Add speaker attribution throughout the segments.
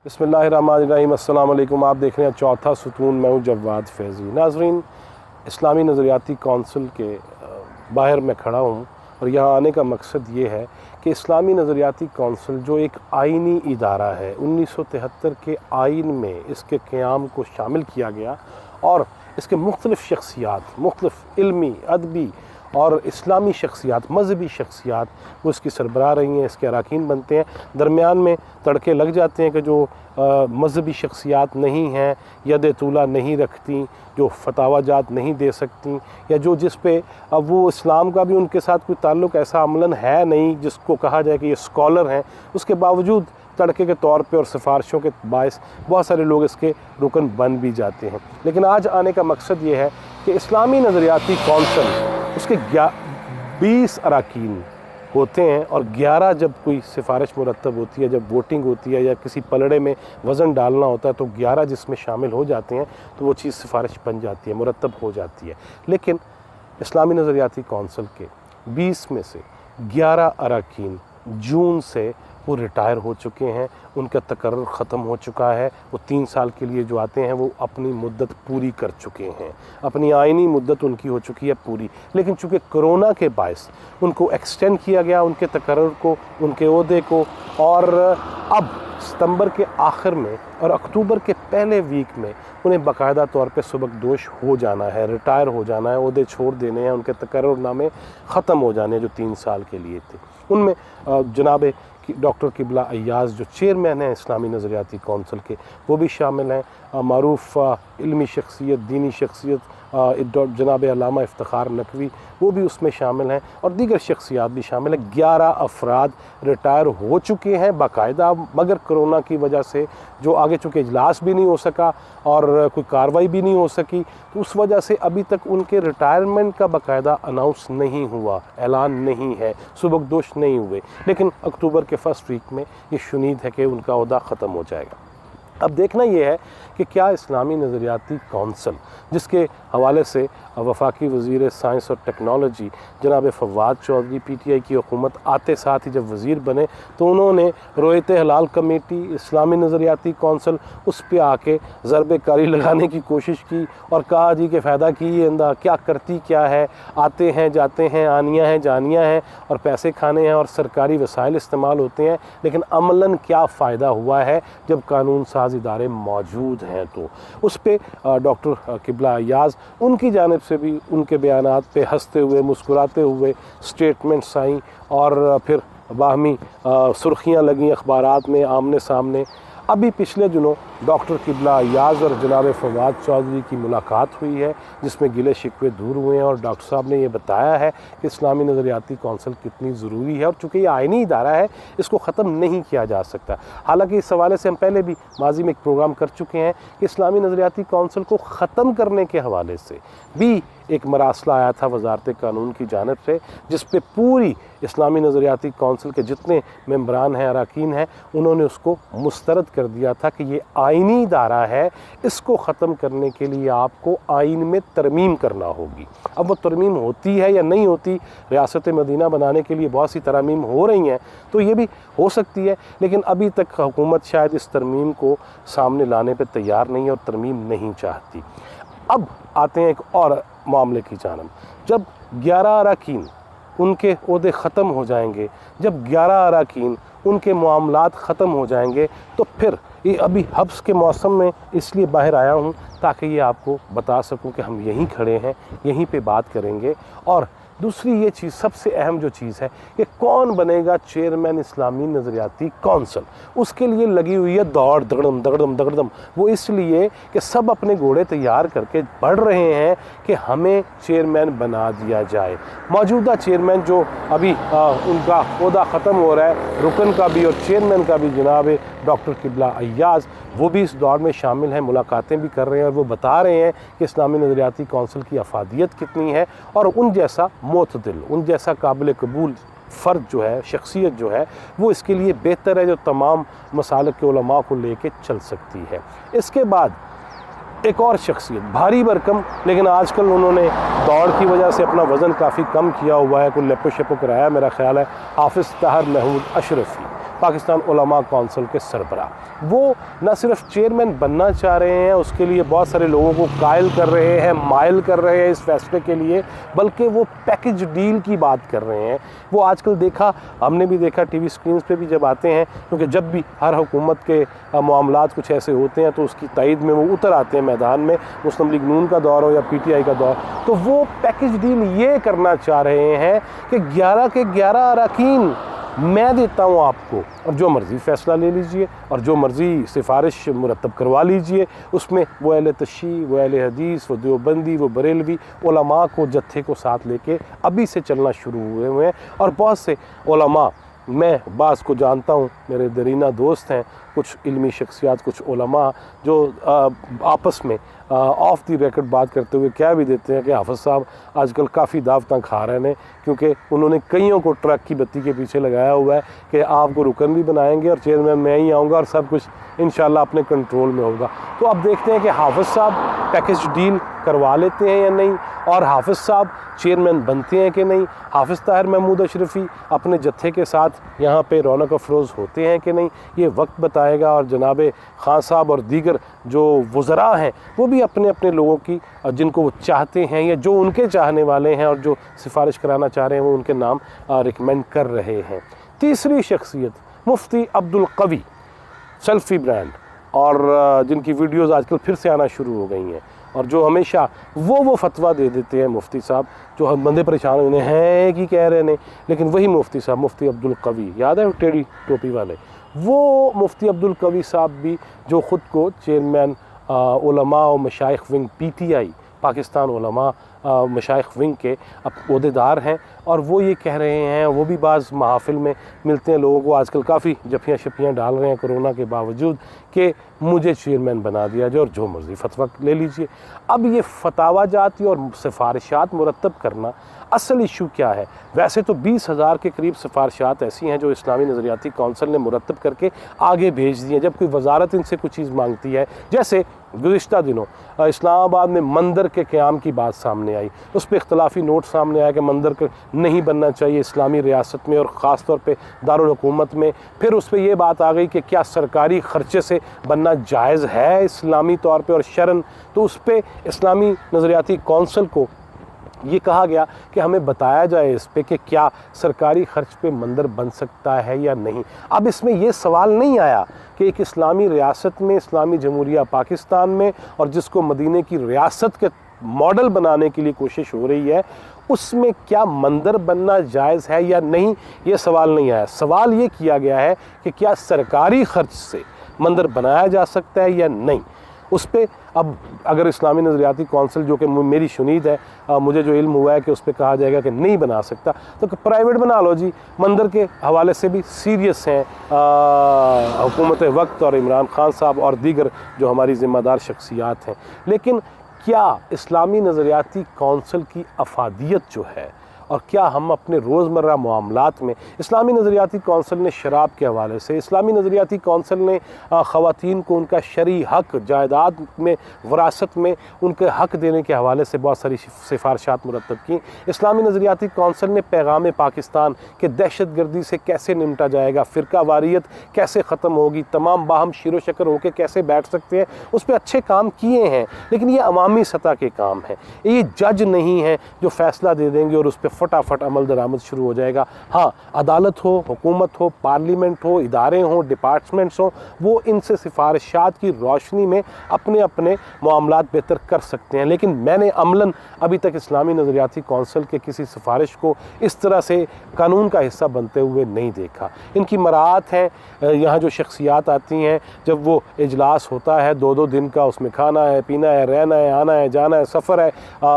Speaker 1: बिस्मिल्लाहिर्रहमानिर्रहीम। अस्सलाम वालेकुम। आप देख रहे हैं चौथा सुतून। मैं हूँ जवाद फैज़ी। नाज़रीन, इस्लामी नज़रियाती कौंसिल के बाहर मैं खड़ा हूँ और यहाँ आने का मकसद ये है कि इस्लामी नज़रियाती कौंसिल जो एक आइनी इदारा है, 1973 के आइन में इसके क़याम को शामिल किया गया और इसके मुख्तलिफ़ शख्सियात, मुख्तलिफ़ इल्मी, अदबी और इस्लामी शख्सियात, मजहबी शख्सियात वो इसकी सरबराह रही हैं, इसके अरकान बनते हैं। दरमियान में तड़के लग जाते हैं कि जो मजहबी शख्सियात नहीं हैं, यद तूला नहीं रखती, जो फतावाजात नहीं दे सकती, या जो जिस पे अब वो इस्लाम का भी उनके साथ कोई ताल्लुक़ ऐसा अमलन है नहीं जिसको कहा जाए कि ये स्कॉलर हैं, उसके बावजूद तड़के के तौर पे और सिफारिशों के बायस बहुत सारे लोग इसके रुकन बन भी जाते हैं। लेकिन आज आने का मकसद ये है कि इस्लामी नज़रियाती कौंसिल उसके 20 अरकान होते हैं और 11 जब कोई सिफारिश मुरतब होती है, जब वोटिंग होती है या किसी पलड़े में वज़न डालना होता है तो 11 जिसमें शामिल हो जाते हैं तो वो चीज़ सिफारिश बन जाती है, मुरतब हो जाती है। लेकिन इस्लामी नज़रियाती कौंसिल के 20 में से 11 अरकान जून से वो रिटायर हो चुके हैं, उनका तकर्रुर ख़त्म हो चुका है। वो 3 साल के लिए जो आते हैं वो अपनी मुद्दत पूरी कर चुके हैं, अपनी आइनी मुद्दत उनकी हो चुकी है पूरी। लेकिन चूँकि कोरोना के बायस उनको एक्सटेंड किया गया, उनके तकर्रुर को, उनके ओहदे को, और अब सितंबर के आखिर में और अक्टूबर के पहले वीक में उन्हें बाकायदा तौर पे सुबकदोश हो जाना है, रिटायर हो जाना है, ओहदे छोड़ देने हैं, उनके तकर्रुरनामे ख़त्म हो जाने जो 3 साल के लिए थे। उनमें जनाब डॉक्टर किबला अय्याज़ जो चेयरमैन हैं इस्लामी नज़रियाती कौंसिल के, वो भी शामिल हैं। मारूफ़ इल्मी शख्सियत, दीनी शख्सियत जनाब अल्लामा इफ्तिखार नकवी वो भी उसमें शामिल हैं और दीगर शख्सियात भी शामिल हैं। 11 अफराद रिटायर हो चुके हैं बाकायदा, मगर कोरोना की वजह से जो आगे चूँकि इजलास भी नहीं हो सका और कोई कार्रवाई भी नहीं हो सकी, तो उस वजह से अभी तक उनके रिटायरमेंट का बाकायदा अनाउंस नहीं हुआ, ऐलान नहीं है, सुबकदोश नहीं हुए। लेकिन अक्टूबर के फर्स्ट वीक में ये शुनीद है कि उनका ओहदा ख़त्म हो जाएगा। अब देखना ये है कि क्या इस्लामी नज़रियाती कौंसिल, जिसके हवाले से वफाकी वज़ीर साइंस और टेक्नोलॉजी जनाब फवाद चौधरी PTI की हुकूमत आते साथ ही जब वज़ीर बने तो उन्होंने रोयत हलाल कमेटी, इस्लामी नज़रियाती कौंसिल, उस पर आके ज़रबे कारी लगाने की कोशिश की और कहा जी कि फ़ायदा की अंदा क्या करती क्या है, आते हैं जाते हैं, आनियाँ हैं जानियाँ हैं और पैसे खाने हैं और सरकारी वसाइल इस्तेमाल होते हैं, लेकिन अमलन क्या फ़ायदा हुआ है जब कानून साज इदारे मौजूद हैं। तो उस पर डॉक्टर किबला अय्याज़ उनकी जानिब से भी उनके बयानात पे हंसते हुए मुस्कुराते हुए स्टेटमेंट्स आई और फिर बाहमी सुर्खियाँ लगी अखबारात में आमने सामने। अभी पिछले दिनों डॉक्टर किबला अय्याज़ और जनाब फवाद चौधरी की मुलाकात हुई है जिसमें गिले शिकवे दूर हुए हैं और डॉक्टर साहब ने ये बताया है कि इस्लामी नज़रियाती कौंसिल कितनी ज़रूरी है और चूँकि ये आइनी इदारा है इसको ख़त्म नहीं किया जा सकता। हालांकि इस हवाले से हम पहले भी माजी में एक प्रोग्राम कर चुके हैं कि इस्लामी नज़रियाती कौंसिल को ख़त्म करने के हवाले से भी एक मरासला आया था वजारत कानून की जानिब से, जिस पे पूरी इस्लामी नज़रियाती कौंसिल के जितने मेंबरान हैं, अरकान हैं, उन्होंने उसको मुस्तरद कर दिया था कि ये आइनी इदारा है, इसको ख़त्म करने के लिए आपको आइन में तरमीम करना होगी। अब वो तरमीम होती है या नहीं होती, रियासत मदीना बनाने के लिए बहुत सी तरमीम हो रही हैं तो ये भी हो सकती है, लेकिन अभी तक हुकूमत शायद इस तरमीम को सामने लाने पर तैयार नहीं है और तरमीम नहीं चाहती। अब आते हैं एक और मामले की जानब। जब 11 अरकान उनके ओहदे ख़त्म हो जाएंगे, जब 11 अरकान उनके मामलात ख़त्म हो जाएंगे तो फिर ये अभी हब्स के मौसम में इसलिए बाहर आया हूँ ताकि ये आपको बता सकूँ कि हम यहीं खड़े हैं, यहीं पे बात करेंगे। और दूसरी ये चीज़, सबसे अहम जो चीज़ है कि कौन बनेगा चेयरमैन इस्लामी नज़रियाती कौंसिल, उसके लिए लगी हुई है दौड़ दगड़म दगड़म दगड़म। वो इसलिए कि सब अपने घोड़े तैयार करके बढ़ रहे हैं कि हमें चेयरमैन बना दिया जाए। मौजूदा चेयरमैन जो अभी उनका ओहदा ख़त्म हो रहा है, रुकन का भी और चेयरमैन का भी, जनाब डॉक्टर किबला अय्याज़, वो भी इस दौर में शामिल हैं, मुलाकातें भी कर रहे हैं और वो बता रहे हैं कि इस्लामी नज़रियाती कौंसिल की अफादियत कितनी है और उन जैसा मोतदिल, उन जैसा काबिल कबूल फ़र्द जो है, शख्सियत जो है, वो इसके लिए बेहतर है जो तमाम मसालिक के उलमा को लेके चल सकती है। इसके बाद एक और शख्सियत भारी भरकम, लेकिन आजकल उन्होंने दौड़ की वजह से अपना वज़न काफ़ी कम किया हुआ है, कोई लेपो शेपो कराया मेरा ख्याल है, हाफिज़ ताहर महमूद अशरफ़ी। पाकिस्तान उलमा कौंसिल के सरबराह। वो न सिर्फ चेयरमैन बनना चाह रहे हैं, उसके लिए बहुत सारे लोगों को कायल कर रहे हैं, मायल कर रहे हैं इस फैसले के लिए, बल्कि वो पैकेज डील की बात कर रहे हैं। वो आजकल देखा, हमने भी देखा टीवी स्क्रीन पे भी जब आते हैं, क्योंकि जब भी हर हुकूमत के मामलात कुछ ऐसे होते हैं तो उसकी तायद में वो उतर आते हैं मैदान में, मुस्लिम लीग नून का दौर हो या PTI का दौर, तो वो पैकेज डील ये करना चाह रहे हैं कि 11 के 11 अरकान मैं देता हूँ आपको, और जो मर्ज़ी फ़ैसला ले लीजिए और जो मर्ज़ी सिफारिश मुरतब करवा लीजिए। उसमें वो अहले तशय्युई, वो अहले हदीस, वो देवबंदी, वो बरेलवी उलमा को जत्थे को साथ लेके अभी से चलना शुरू हुए हैं। और बहुत से उलमा, मैं बाज़ को जानता हूँ, मेरे दरीना दोस्त हैं, कुछ इल्मी शख्सियात, कुछ उलमा जो आपस में ऑफ दी रिकॉर्ड बात करते हुए क्या भी देते हैं कि हाफ़िज़ साहब आजकल काफ़ी दावतां खा रहे हैं, क्योंकि उन्होंने कईयों को ट्रक की बत्ती के पीछे लगाया हुआ है कि आपको रुकन भी बनाएंगे और चेयरमैन मैं ही आऊँगा और सब कुछ इंशाल्लाह अपने कंट्रोल में होगा। तो अब देखते हैं कि हाफ़िज़ साहब पैकेज डील करवा लेते हैं या नहीं, और हाफ़िज़ साहब चेयरमैन बनते हैं कि नहीं, हाफ़िज़ ताहिर महमूद अशरफ़ी अपने जत्थे के साथ यहाँ पे रौनक अफरोज़ होते हैं कि नहीं, ये वक्त बताएगा। और जनाब खान साहब और दीगर जो वज़रा हैं वो भी अपने अपने लोगों की, जिनको वो चाहते हैं या जो उनके चाहने वाले हैं और जो सिफारिश कराना चाह रहे हैं, वो उनके नाम रिकमेंड कर रहे हैं। तीसरी शख्सियत मुफ्ती अब्दुल कवी, सेल्फ़ी ब्रांड, और जिनकी वीडियोज़ आजकल फिर से आना शुरू हो गई हैं, और जो हमेशा वो फतवा दे देते हैं मुफ्ती साहब, जो हम बंदे परेशान हुए हैं कि कह रहे हैं, लेकिन वही मुफ्ती साहब, मुफ्ती अब्दुल कवी, याद है टेढ़ी टोपी वाले, वो मुफ्ती अब्दुल कवी साहब भी जो ख़ुद को चेयरमैन उलमा और मशाइख विंग PTI पाकिस्तान उलमा मशाइख विंग के ओहदेदार हैं, और वो ये कह रहे हैं, वो भी बाज़ महाफिल में मिलते हैं लोगों को, आजकल काफ़ी जफियाँ शफियाँ डाल रहे हैं कोरोना के बावजूद, कि मुझे चेयरमैन बना दिया जाए और जो मर्ज़ी फतवा ले लीजिए। अब ये फतावा जाती और सिफारिशात मुरतब करना, असल इशू क्या है? वैसे तो 20,000 के करीब सिफारिशात ऐसी हैं जो इस्लामी नज़रियाती कौंसिल ने मुरतब करके आगे भेज दी हैं। जब कोई वजारत इनसे कुछ चीज़ मांगती है, जैसे गुज़िश्ता दिनों इस्लामाबाद में मंदिर के क़याम की बात सामने आई, उस पर इख्तलाफी नोट सामने आया कि मंदिर नहीं बनना चाहिए इस्लामी रियासत में और ख़ास तौर पे दारुल हुकूमत में। फिर उस पर यह बात आ गई कि क्या सरकारी ख़र्चे से बनना जायज़ है इस्लामी तौर पे और शरन, तो उस पर इस्लामी नज़रियाती कौंसिल को ये कहा गया कि हमें बताया जाए इस पे कि क्या सरकारी ख़र्च पे मंदिर बन सकता है या नहीं। अब इसमें ये सवाल नहीं आया कि एक इस्लामी रियासत में, इस्लामी जमहूरिया पाकिस्तान में, और जिसको मदीने की रियासत के मॉडल बनाने के लिए कोशिश हो रही है, उसमें क्या मंदिर बनना जायज़ है या नहीं, ये सवाल नहीं आया। सवाल ये किया गया है कि क्या सरकारी ख़र्च से मंदिर बनाया जा सकता है या नहीं। उस पर अब अगर इस्लामी नज़रियाती कौंसिल, जो कि मेरी शुनीद है, मुझे जो इल्म हुआ है कि उस पर कहा जाएगा कि नहीं बना सकता, तो प्राइवेट बना लो जी। मंदिर के हवाले से भी सीरियस हैं हुकूमत वक्त और इमरान खान साहब और दीगर जो हमारी ज़िम्मेदार शख्सियात हैं। लेकिन क्या इस्लामी नज़रियाती कौंसिल की अफादियत जो है, और क्या हम अपने रोज़मर्रा मामलात में, इस्लामी नज़रियाती कौंसिल ने शराब के हवाले से, इस्लामी नज़रियाती कौंसिल ने ख़वातीन को उनका शरई हक़, जायदाद में, वरासत में उनके हक़ देने के हवाले से बहुत सारी सिफारिशात मुरतब की। इस्लामी नज़रियाती कौंसिल ने पैगाम पाकिस्तान के दहशत गर्दी से कैसे निमटा जाएगा, फ़िरका वारियत कैसे ख़त्म होगी, तमाम बाहम शिरो शकर होकर कैसे बैठ सकते हैं, उस पर अच्छे काम किए हैं। लेकिन ये अवामी सतह के काम हैं, ये जज नहीं हैं जो फ़ैसला दे देंगे और उस पर फटाफट अमल दरामद शुरू हो जाएगा। हाँ, अदालत हो, हुकूमत हो, पार्लियामेंट हो, इदारे हों, डिपार्टमेंट्स हों, वो इनसे सिफारिशात की रोशनी में अपने अपने मामलात बेहतर कर सकते हैं। लेकिन मैंने अमलन अभी तक इस्लामी नज़रियाती कौंसिल के किसी सिफारिश को इस तरह से कानून का हिस्सा बनते हुए नहीं देखा। इनकी मराहत हैं, यहाँ जो शख्सियात आती हैं, जब वो इजलास होता है 2-2 दिन का, उसमें खाना है, पीना है, रहना है, आना है, जाना है, सफ़र है,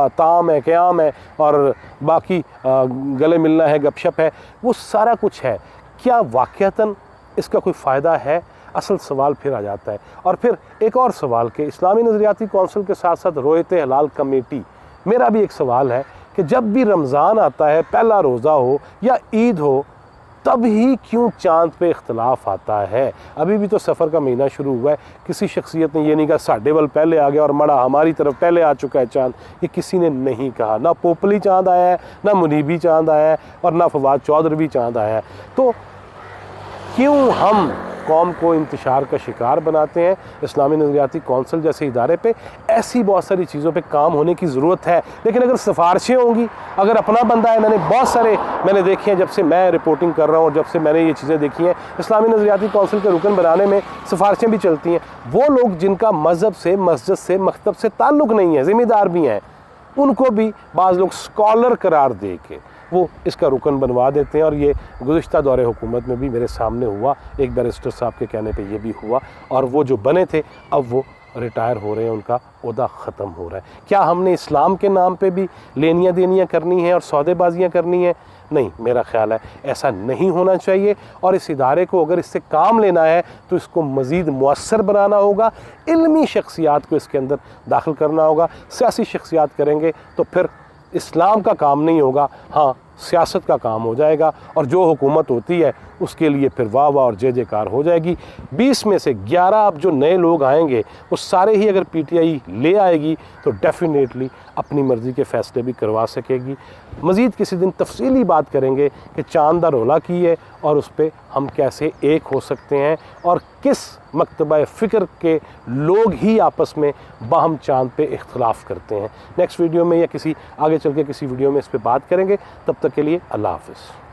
Speaker 1: ताम है, क़याम है, और बाकी गले मिलना है, गपशप है, वो सारा कुछ है। क्या वाक़यतन इसका कोई फ़ायदा है? असल सवाल फिर आ जाता है। और फिर एक और सवाल कि इस्लामी नज़रियाती कौंसिल के साथ साथ रोयत हलाल कमेटी, मेरा भी एक सवाल है कि जब भी रमज़ान आता है, पहला रोज़ा हो या ईद हो, तब ही क्यों चाँद पे इख्तलाफ आता है? अभी भी तो सफ़र का महीना शुरू हुआ है, किसी शख्सियत ने ये नहीं कहा साढ़े वल पहले आ गया और मड़ा हमारी तरफ पहले आ चुका है चाँद, ये किसी ने नहीं कहा। ना पोपली चाँद आया है, ना मुनीबी चाँद आया है, और ना फवाद चौधरी चाँद आया है। तो क्यों हम कौम को इंतशार का शिकार बनाते हैं। इस्लामी नज़रियाती कौंसिल जैसे इदारे पे ऐसी बहुत सारी चीज़ों पे काम होने की ज़रूरत है। लेकिन अगर सिफारिशें होंगी, अगर अपना बंदा है, मैंने देखे हैं जब से मैं रिपोर्टिंग कर रहा हूँ और जब से मैंने ये चीज़ें देखी हैं, इस्लामी नज़रियाती कौंसिल के रुकन बनाने में सिफारिशें भी चलती हैं। वो लोग जिनका मज़हब से, मस्जिद से, मकतब से ताल्लुक़ नहीं है, ज़िम्मेदार भी हैं, उनको भी बाज़ लोग स्कॉलर करार दे के वो इसका रुकन बनवा देते हैं। और ये गुज़िश्ता दौरे हुकूमत में भी मेरे सामने हुआ, एक बैरिस्टर साहब के कहने पे ये भी हुआ, और वो जो बने थे अब वो रिटायर हो रहे हैं, उनका ओहदा ख़त्म हो रहा है। क्या हमने इस्लाम के नाम पे भी लेनियाँ देनियाँ करनी है और सौदेबाजियाँ करनी है? नहीं, मेरा ख़्याल है ऐसा नहीं होना चाहिए। और इस इदारे को अगर इससे काम लेना है तो इसको मज़ीद मुअस्सर बनाना होगा, इल्मी शख्सियात को इसके अंदर दाखिल करना होगा। सियासी शख्सियात करेंगे तो फिर इस्लाम का काम नहीं होगा, हाँ सियासत का काम हो जाएगा, और जो हुकूमत होती है उसके लिए फिर वाह वाह और जय जयकार हो जाएगी। 20 में से 11 अब जो नए लोग आएंगे वो सारे ही अगर पीटीआई ले आएगी तो डेफिनेटली अपनी मर्ज़ी के फ़ैसले भी करवा सकेगी। मज़ीद किसी दिन तफसीली बात करेंगे कि चांद दा रौला की है और उस पर हम कैसे एक हो सकते हैं और किस मकतबा फ़िक्र के लोग ही आपस में बाहम चांद पे इख्तलाफ करते हैं। नेक्स्ट वीडियो में या किसी आगे चल के किसी वीडियो में इस पर बात करेंगे। तब तक के लिए अल्लाह हाफ़िज़।